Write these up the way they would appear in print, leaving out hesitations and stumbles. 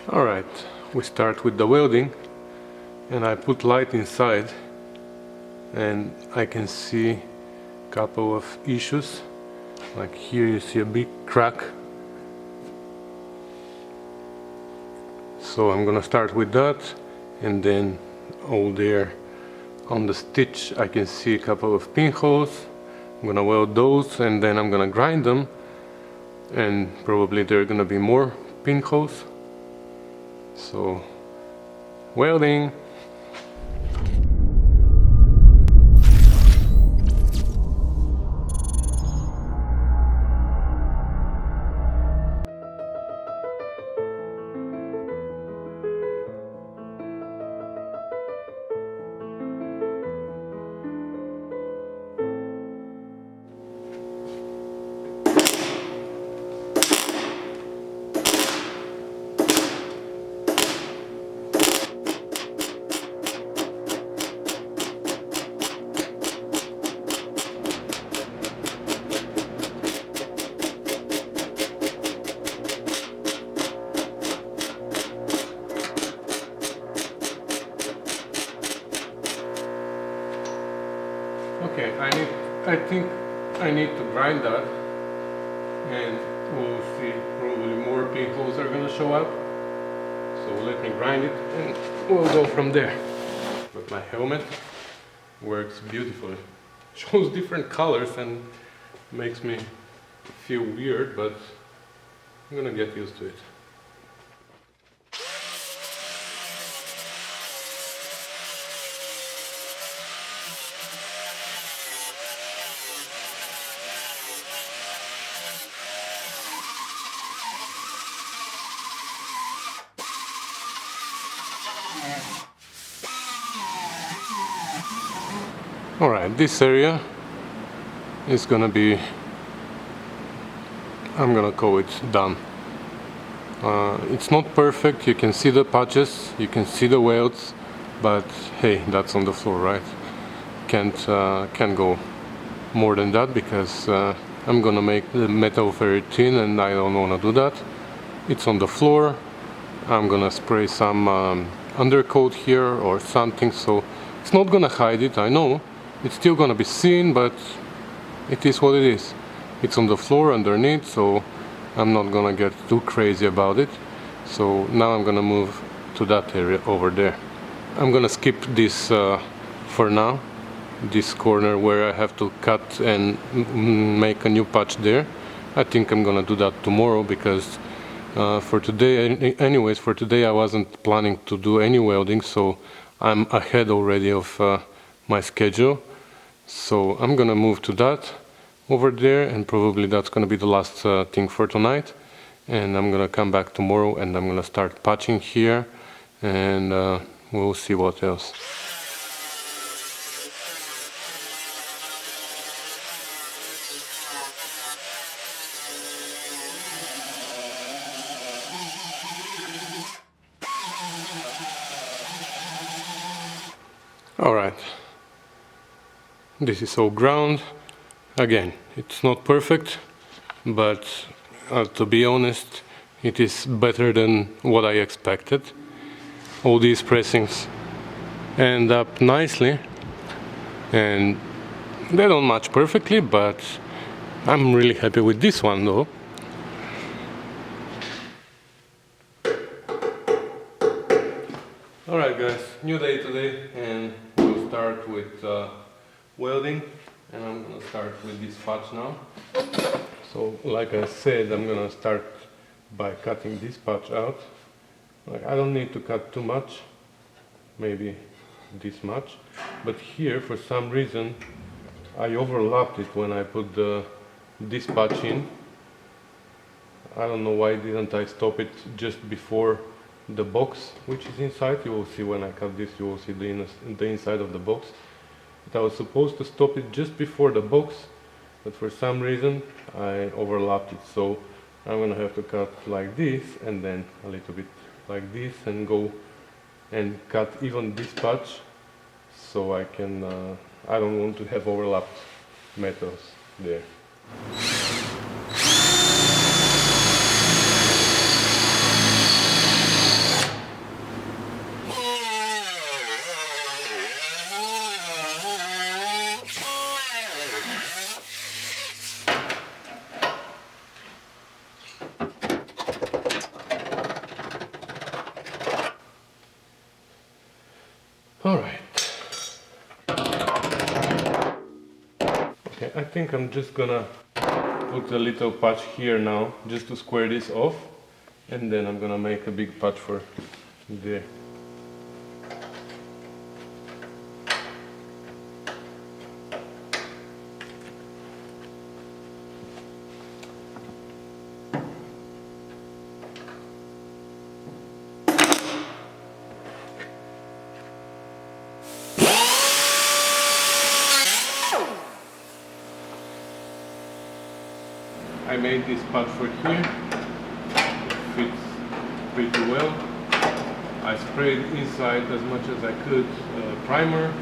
Alright, we start with the welding, and I put light inside and I can see a couple of issues. Like here you see a big crack. So I'm gonna start with that, and then over there on the stitch I can see a couple of pinholes. I'm gonna weld those and then I'm gonna grind them, and probably there are gonna be more pinholes. So, welding. Okay, I think I need to grind that, and we'll see, probably more pinholes are gonna show up. So let me grind it and we'll go from there. But my helmet works beautifully. Shows different colors and makes me feel weird, but I'm gonna get used to it. Alright, this area is gonna be, I'm gonna call it done. It's not perfect, you can see the patches, you can see the welds, but hey, that's on the floor, right? Can't go more than that, because I'm gonna make the metal very thin and I don't wanna do that. It's on the floor. I'm gonna spray some undercoat here or something, so it's not gonna hide it, I know. It's still gonna be seen, but it is what it is. It's on the floor underneath, so I'm not gonna get too crazy about it. So now I'm gonna move to that area over there. I'm gonna skip this for now, this corner where I have to cut and make a new patch there. I think I'm gonna do that tomorrow, because for today, anyways, for today I wasn't planning to do any welding, so I'm ahead already of my schedule. So I'm gonna move to that over there, and probably that's gonna be the last thing for tonight. And I'm gonna come back tomorrow and I'm gonna start patching here, and we'll see what else. All right. This is all ground. Again, it's not perfect, but to be honest, it is better than what I expected. All these pressings end up nicely, and they don't match perfectly, but I'm really happy with this one though. Alright guys, new day today, and we'll start with welding, and I'm gonna start with this patch now. So like I said, I'm gonna start by cutting this patch out. Like, I don't need to cut too much, maybe this much, but here for some reason I overlapped it when I put this patch in. I don't know why didn't I stop it just before the box which is inside. You will see when I cut this, you will see the inside of the box. But I was supposed to stop it just before the box, but for some reason I overlapped it. So I'm gonna have to cut like this, and then a little bit like this, and go and cut even this patch, so I can, I don't want to have overlapped metals there. Alright. Okay, I think I'm just gonna put a little patch here now, just to square this off, and then I'm gonna make a big patch for there. I made this patch for here, it fits pretty well. I sprayed inside as much as I could primer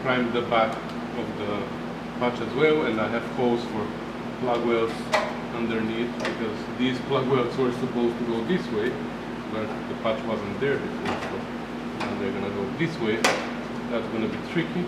primed the back of the patch as well, and I have holes for plug wells underneath, because these plug wells were supposed to go this way, but the patch wasn't there before, so now they're gonna go this way. That's gonna be tricky.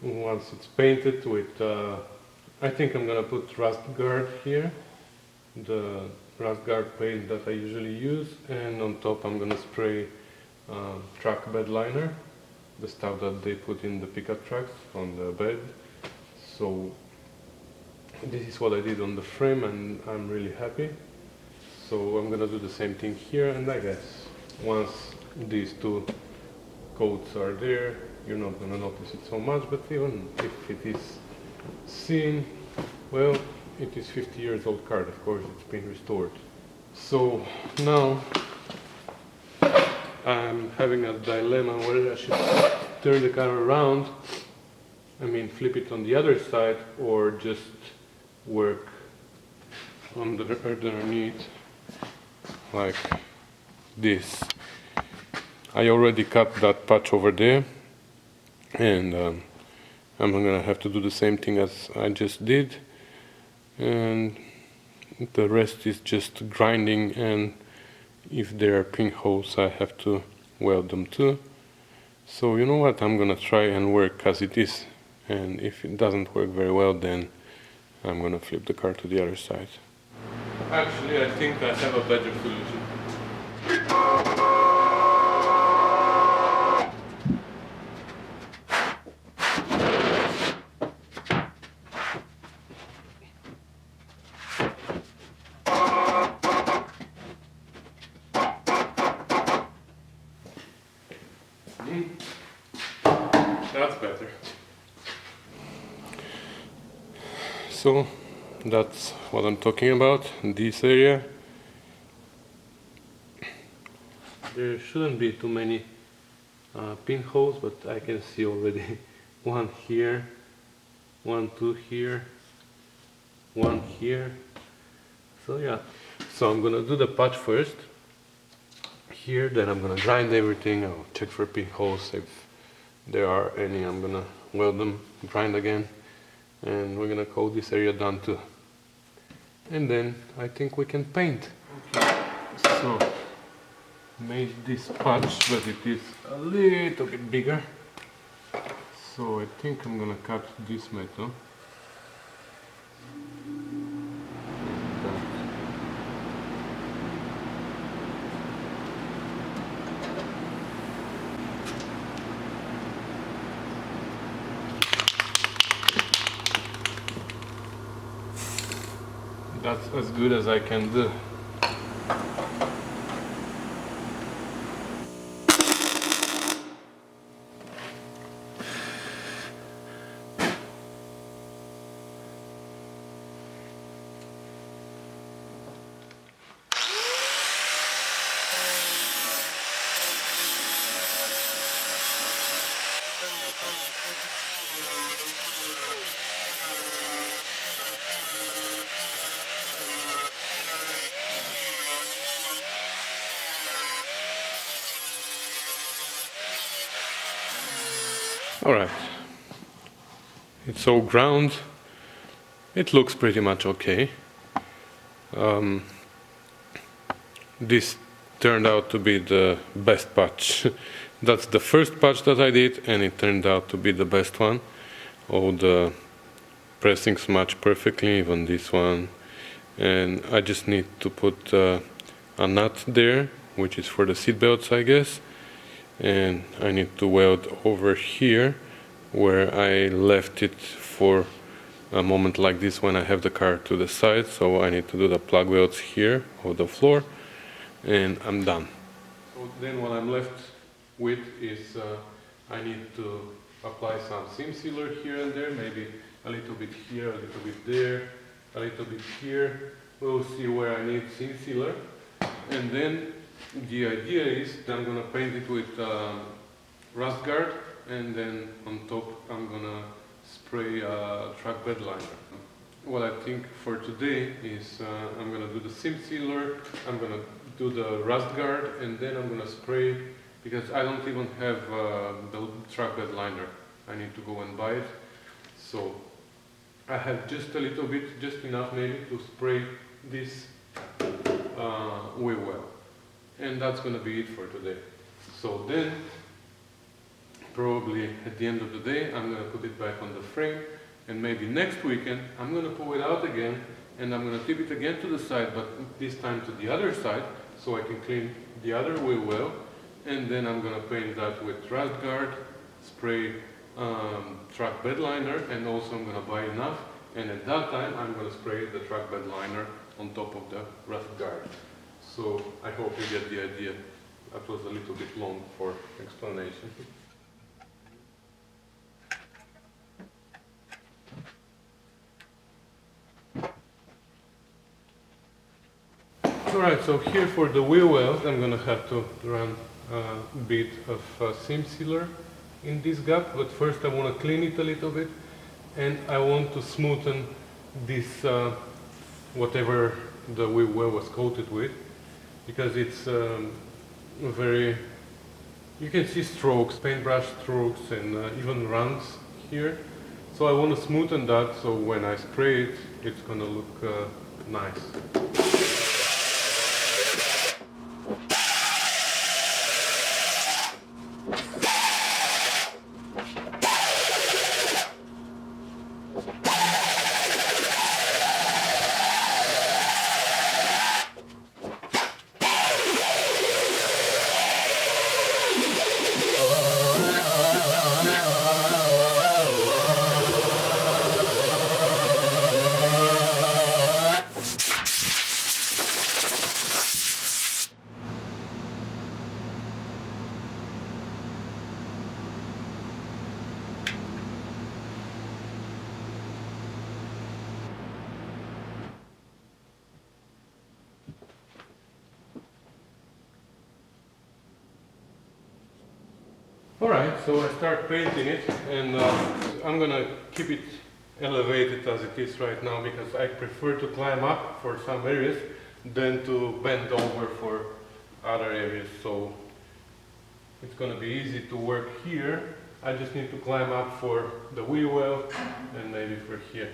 Once it's painted with, I think I'm gonna put rust guard here, the rust guard paint that I usually use, and on top I'm gonna spray truck bed liner, the stuff that they put in the pickup trucks on the bed. So this is what I did on the frame, and I'm really happy. So I'm gonna do the same thing here, and I guess once these two coats are there, you're not gonna notice it so much, but even if it is seen, well, it is 50 years old car, of course, it's been restored. So now I'm having a dilemma whether I should turn the car around, I mean flip it on the other side, or just work underneath like this. I already cut that patch over there, and I'm gonna have to do the same thing as I just did, and the rest is just grinding, and if there are pinholes I have to weld them too. So you know what, I'm gonna try and work as it is, and if it doesn't work very well, then I'm gonna flip the car to the other side. Actually, I think I have a better solution. That's better. So that's what I'm talking about, this area. There shouldn't be too many pinholes, but I can see already one here, one, two here, one here. So yeah, so I'm gonna do the patch first here, then I'm gonna grind everything. I'll check for pinholes. If there are any, I'm gonna weld them, grind again, and we're gonna call this area done too. And then I think we can paint. Okay. So made this patch, but it is a little bit bigger. So I think I'm gonna cut this metal. That's as good as I can do. Alright, it's all ground, it looks pretty much okay. This turned out to be the best patch. That's the first patch that I did, and it turned out to be the best one. All the pressings match perfectly, even this one. And I just need to put a nut there, which is for the seat belts, I guess. And I need to weld over here, where I left it for a moment like this when I have the car to the side. So I need to do the plug welds here on the floor, and I'm done. So then what I'm left with is I need to apply some seam sealer here and there, maybe a little bit here, a little bit there, a little bit here. We'll see where I need seam sealer. And then the idea is that I'm going to paint it with rust guard, and then on top I'm going to spray track bed liner. What I think for today is I'm going to do the seam sealer, I'm going to do the rust guard, and then I'm going to spray, because I don't even have the track bed liner. I need to go and buy it. So I have just a little bit, just enough maybe to spray this wheel well. And that's going to be it for today. So then, probably at the end of the day, I'm going to put it back on the frame, and maybe next weekend I'm going to pull it out again, and I'm going to tip it again to the side, but this time to the other side, so I can clean the other wheel well, and then I'm going to paint that with rust guard, spray track bed liner, and also I'm going to buy enough, and at that time I'm going to spray the track bed liner on top of the rust guard. So I hope you get the idea. That was a little bit long for explanation. Alright, so here for the wheel wells I'm going to have to run a bit of seam sealer in this gap, but first I want to clean it a little bit, and I want to smoothen this whatever the wheel well was coated with, because it's very, you can see strokes, paintbrush strokes, and even runs here. So I want to smoothen that, so when I spray it, it's going to look nice. Alright, so I start painting it, and I'm gonna keep it elevated as it is right now, because I prefer to climb up for some areas than to bend over for other areas. So it's gonna be easy to work here. I just need to climb up for the wheel well and maybe for here.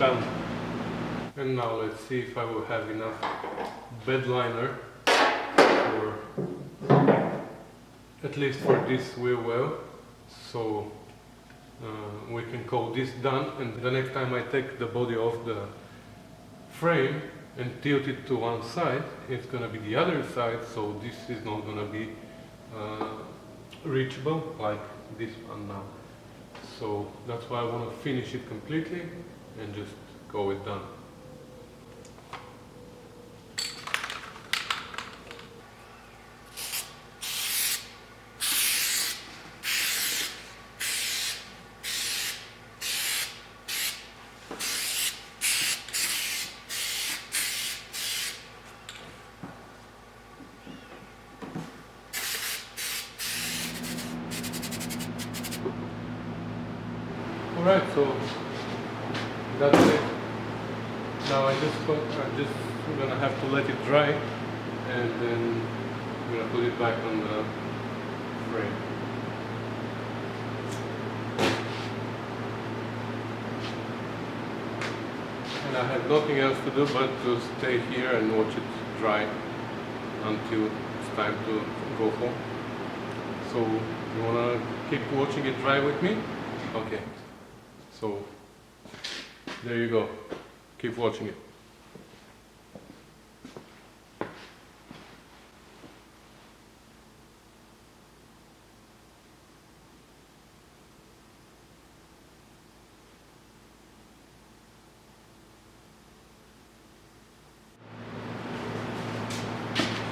done. And now let's see if I will have enough bed liner for at least for this wheel well, so we can call this done, and the next time I take the body off the frame and tilt it to one side, it's gonna be the other side, so this is not gonna be reachable like this one now. So that's why I want to finish it completely and just go it done. Alright, so that's it. Now I'm just gonna have to let it dry, and then I'm gonna put it back on the frame. And I have nothing else to do but to stay here and watch it dry until it's time to go home. So you wanna keep watching it dry with me? Okay. So, there you go. Keep watching it.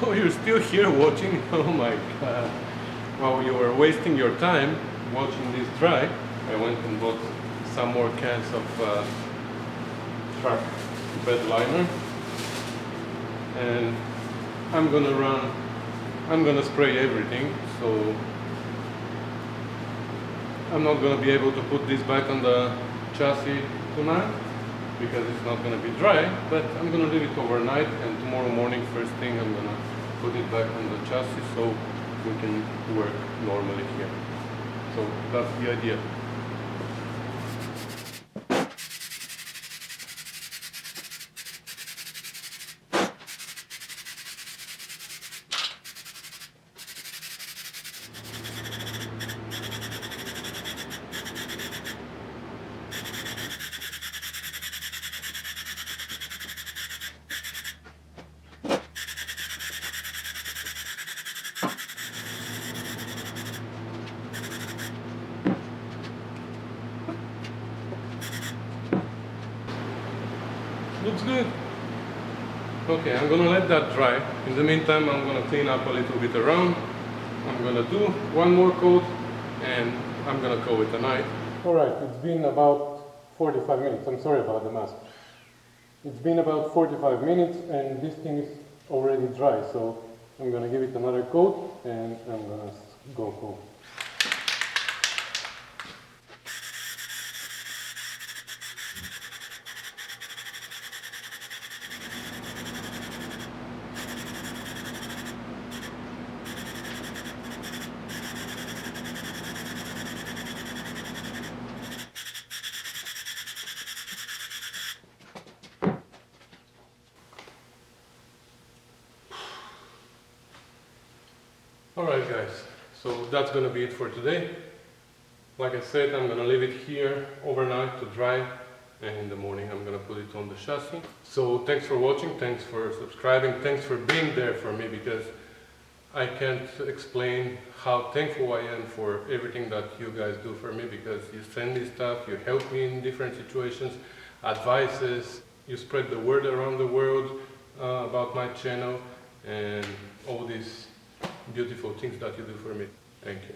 Oh, you're still here watching? Oh my god. While you were wasting your time watching this dry, I went and bought some more cans of truck bed liner, and I'm gonna spray everything, so I'm not gonna be able to put this back on the chassis tonight because it's not gonna be dry, but I'm gonna leave it overnight, and tomorrow morning first thing I'm gonna put it back on the chassis so we can work normally here. So that's the idea. Looks good. Okay, I'm gonna let that dry. In the meantime, I'm gonna clean up a little bit around. I'm gonna do one more coat and I'm gonna call it a night. Alright, it's been about 45 minutes. I'm sorry about the mask. It's been about 45 minutes and this thing is already dry, so I'm gonna give it another coat and I'm gonna go home. Alright guys, so that's gonna be it for today. Like I said, I'm gonna leave it here overnight to dry, and in the morning I'm gonna put it on the chassis. So thanks for watching, thanks for subscribing, thanks for being there for me, because I can't explain how thankful I am for everything that you guys do for me, because you send me stuff, you help me in different situations, advices, you spread the word around the world about my channel, and all these beautiful things that you do for me. Thank you.